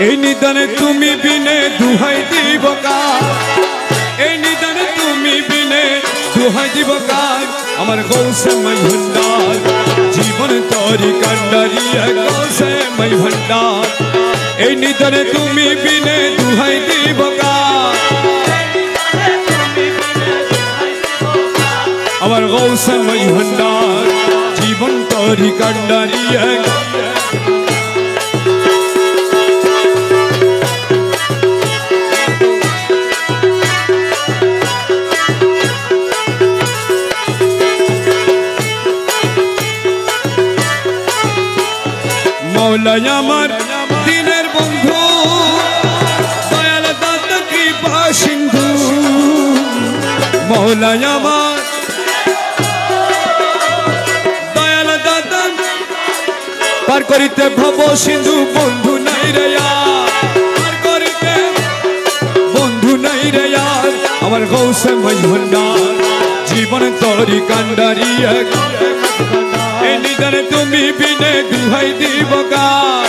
এই নিদানে তুমি বিনে দুহাই দিব কার, এই নিদানে তুমি বিনে দুহাই দিব কার। আমার গৌসে মাই ভান্ডার জীবন তরি কান্ডারি গৌসে মাই ভান্ডার। এই নিদানে তুমি বিনে দুহাই দিব কার, আমার গৌসে মাই ভান্ডার জীবন তরি কান্ডারি। মৌলাই আমার দিনের বন্ধু দয়াল দাতা কৃপা সিন্ধু। মৌলাই আমার দয়াল দাতা পার করিতে ভব সিন্ধু বন্ধু নাই রে পার করিতে বন্ধু নাই রে আমার গৌসে মাই ভান্ডার জীবন তরি কান্ডারি। এই নিদানে তুমি বিনে দুহাই দিব কার,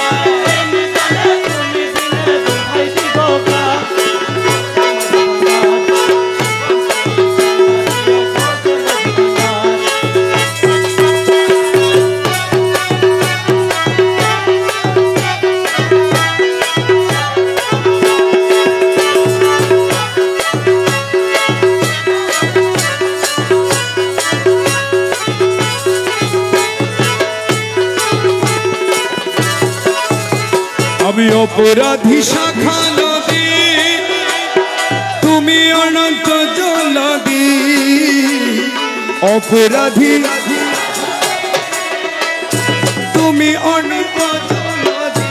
আমি অপরাধী শাখা নদী তুমি অনন্ত জলদি। অপরাধী তুমি অনন্ত জলদি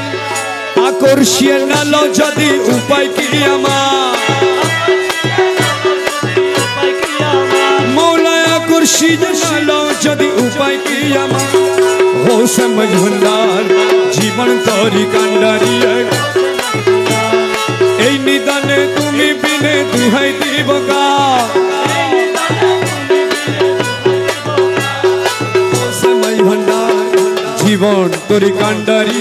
আকর্ষিয়ে নাল যদি উপায় কি আমার। মৌলায় আকর্ষিয়ে নাল যদি উপায় কি আমার। গৌসে মাই ভান্ডার জীবন তরি কান্ডারি। এই নিদানে তুমি বিনে দুহাই দিব কার, গৌসে মাই ভান্ডার জীবন তরি কান্ডারি।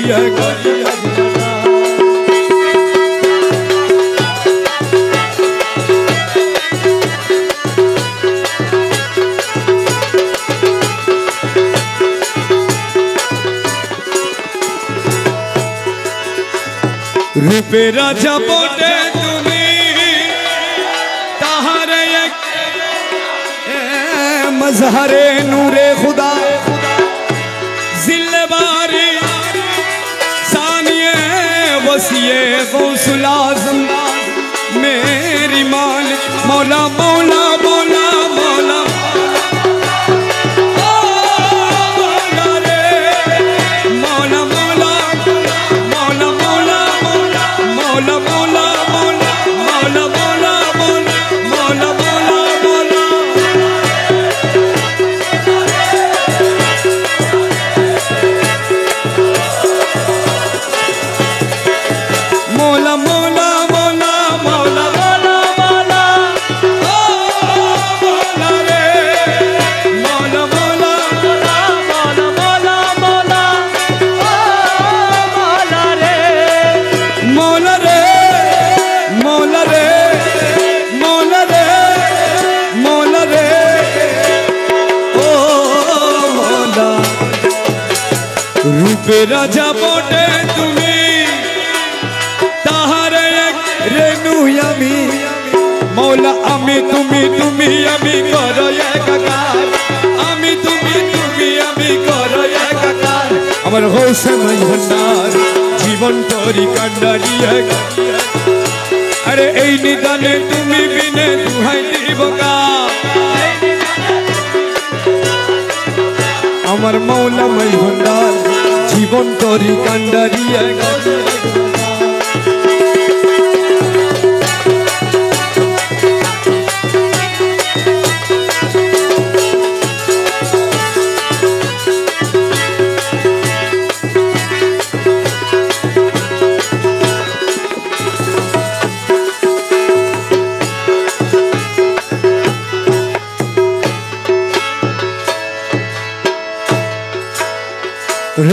রূপে রাজা বটে তুমি তাহারে এক মজহরে নূরে খুদা। जिल्लेबारी सानिए वसिए गौसुल आज़म मेरी मालिक मौला मौला मौला मौला रूपे राजा बोटे तुमी ताहारे एक रेणु यामी मौला आमी तुमी तुमी आमी करो एकाकार आमी तुमी तुमी आमी करो एकाकार अमर गौसे माई भंडार जीवन तोरी कांडारी अरे এই নিদানে তুমি বিনে দুহাই দিব কা আমার মৌলা মাই ভন্ডার জীবন তরি কান্ডারি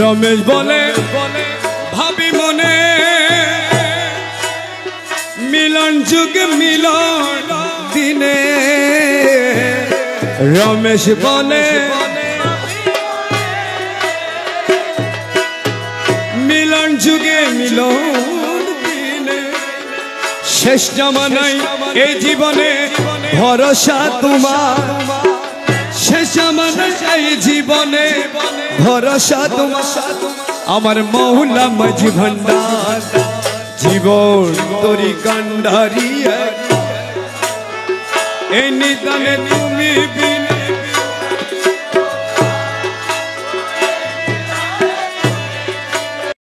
रमेश बोले भाभी मने মিলন যুগে মিলন দিনে রমেশ বলে মিলন যুগে মিলন দিনে শেষ জামানায় এই জীবনে ভরসা তোমার শেষ জামানায় এই জীবনে ভরসা তোমার আমার মৌলা মাঝি ভান্ডার জীবন তরি কান্ডারি এই নিদানে তুমি বিনে